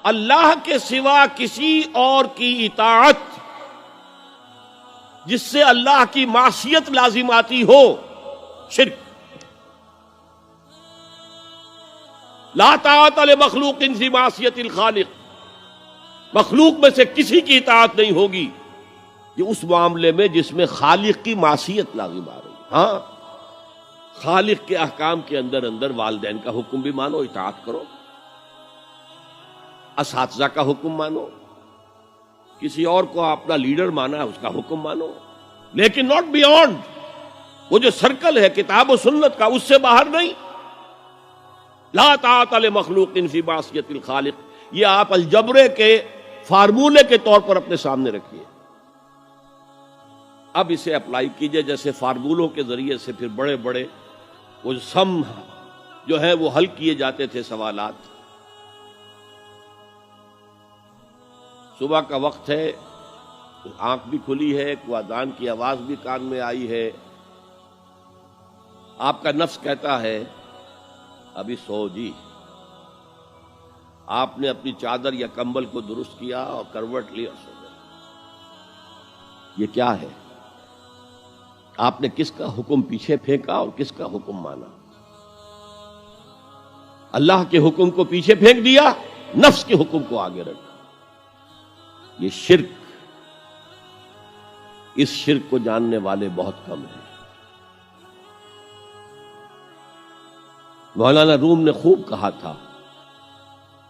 اللہ کے سوا کسی اور کی اطاعت جس سے اللہ کی معصیت لازم آتی ہو، شرک۔ لا طاعت لمخلوق فی معصیت الخالق، مخلوق میں سے کسی کی اطاعت نہیں ہوگی یہ اس معاملے میں جس میں خالق کی معصیت لازم آ رہی۔ ہاں، خالق کے احکام کے اندر والدین کا حکم بھی مانو، اطاعت کرو، اساتذہ کا حکم مانو، کسی اور کو اپنا لیڈر مانا ہے اس کا حکم مانو، لیکن ناٹ بیونڈ، وہ جو سرکل ہے کتاب و سنت کا اس سے باہر نہیں۔ لا طاعت لمخلوق فی معصیت الخالق، یہ آپ الجبرے کے فارمولے کے طور پر اپنے سامنے رکھیے، اب اسے اپلائی کیجئے۔ جیسے فارمولوں کے ذریعے سے پھر بڑے بڑے وہ سم جو ہے وہ حل کیے جاتے تھے سوالات۔ صبح کا وقت ہے، آنکھ بھی کھلی ہے، کوئی اذان کی آواز بھی کان میں آئی ہے، آپ کا نفس کہتا ہے ابھی سو جی۔ آپ نے اپنی چادر یا کمبل کو درست کیا اور کروٹ لی اور سو گئے۔ یہ کیا ہے؟ آپ نے کس کا حکم پیچھے پھینکا اور کس کا حکم مانا؟ اللہ کے حکم کو پیچھے پھینک دیا، نفس کے حکم کو آگے رکھا۔ یہ شرک، اس شرک کو جاننے والے بہت کم ہیں۔ مولانا روم نے خوب کہا تھا،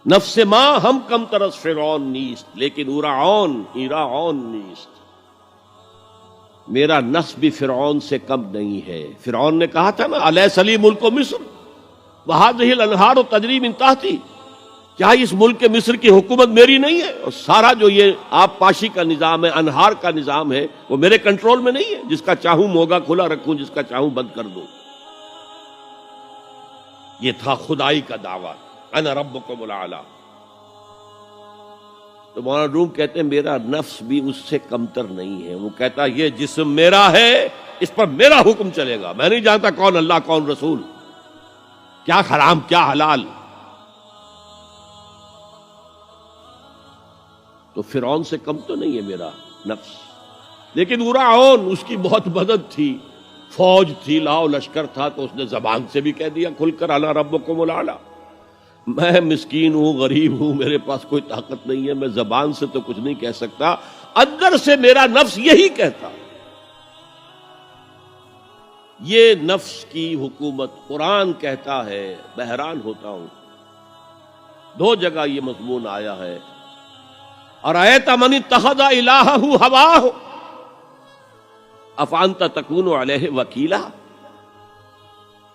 نفس ما ہم کم ترس فرعون نیست لیکن ایراعون نیست۔ میرا نفس بھی فرعون سے کم نہیں ہے۔ فرعون نے کہا تھا نا الیس لی ملک مصر وہذہ الانہار تجری من تحتی، کیا اس ملک مصر کی حکومت میری نہیں ہے؟ اور سارا جو یہ آب پاشی کا نظام ہے، انہار کا نظام ہے، وہ میرے کنٹرول میں نہیں ہے؟ جس کا چاہوں موگا کھلا رکھوں، جس کا چاہوں بند کر دوں۔ یہ تھا خدائی کا دعویٰ، انا ربکم الاعلی۔ تو مولانا روم کہتے ہیں میرا نفس بھی اس سے کمتر نہیں ہے۔ وہ کہتا یہ جسم میرا ہے، اس پر میرا حکم چلے گا، میں نہیں جانتا کون اللہ کون رسول، کیا حرام کیا حلال۔ تو فرعون سے کم تو نہیں ہے میرا نفس، لیکن اراعون اس کی بہت مدد تھی، فوج تھی، لاؤ لشکر تھا، تو اس نے زبان سے بھی کہہ دیا کھل کر انا ربکم الاعلی۔ میں مسکین ہوں، غریب ہوں، میرے پاس کوئی طاقت نہیں ہے، میں زبان سے تو کچھ نہیں کہہ سکتا، اندر سے میرا نفس یہی کہتا۔ یہ نفس کی حکومت قرآن کہتا ہے، بحران ہوتا ہوں۔ دو جگہ یہ مضمون آیا ہے، ارأیت من اتخذ الہہ ہواہ افانت تکون علیہ وکیلا۔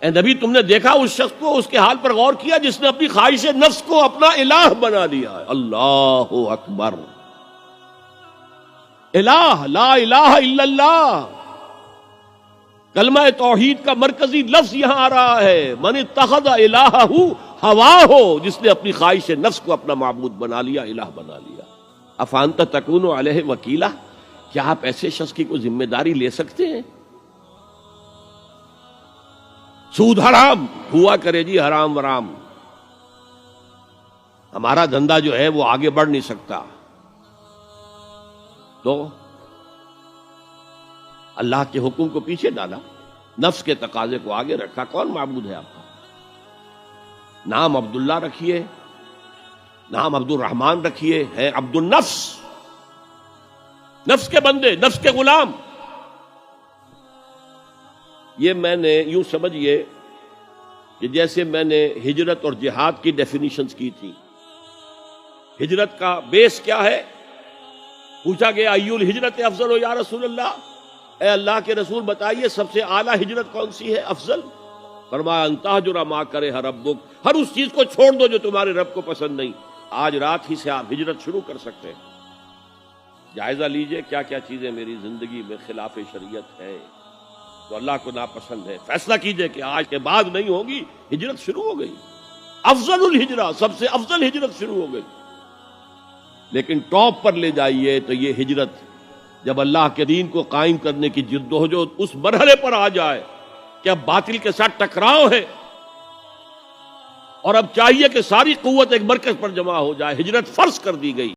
اے نبی تم نے دیکھا اس شخص کو، اس کے حال پر غور کیا جس نے اپنی خواہش نفس کو اپنا الہ بنا لیا ہے۔ اللہ اکبر، الہ، لا الہ الا اللہ، کلمہ توحید کا مرکزی لفظ یہاں آ رہا ہے، من اتخذ الہہ ہواہ، جس نے اپنی خواہش نفس کو اپنا معبود بنا لیا، الہ بنا لیا۔ افانت تکون علیہ وکیلا، کیا آپ ایسے شخص کی کوئی ذمہ داری لے سکتے ہیں؟ سود حرام ہوا کرے جی، حرام ورام، ہمارا دھندا جو ہے وہ آگے بڑھ نہیں سکتا، تو اللہ کے حکم کو پیچھے ڈالا، نفس کے تقاضے کو آگے رکھا۔ کون معبود ہے آپ کا؟ نام عبداللہ رکھیے، نام عبد الرحمن رکھیے، ہے عبد النفس، نفس کے بندے، نفس کے غلام۔ یہ میں نے یوں سمجھیے کہ جیسے میں نے ہجرت اور جہاد کی ڈیفینیشنز کی تھی۔ ہجرت کا بیس کیا ہے؟ پوچھا گیا ایو الہجرت افضل ہو یا رسول اللہ، اے اللہ کے رسول بتائیے سب سے اعلیٰ ہجرت کون سی ہے، افضل؟ فرمایا ان تہجر ما کرہ ربک، ہر اس چیز کو چھوڑ دو جو تمہارے رب کو پسند نہیں۔ آج رات ہی سے آپ ہجرت شروع کر سکتے ہیں۔ جائزہ لیجئے کیا کیا چیزیں میری زندگی میں خلاف شریعت ہے، تو اللہ کو ناپسند ہے، فیصلہ کیجئے کہ آج کے بعد نہیں ہوگی، ہجرت شروع ہو گئی، افضل الہجرہ، سب سے افضل ہجرت شروع ہو گئی۔ لیکن ٹاپ پر لے جائیے تو یہ ہجرت جب اللہ کے دین کو قائم کرنے کی جدوجہد اس مرحلے پر آ جائے کہ اب باطل کے ساتھ ٹکراؤ ہے، اور اب چاہیے کہ ساری قوت ایک مرکز پر جمع ہو جائے. ہجرت فرض کر دی گئی.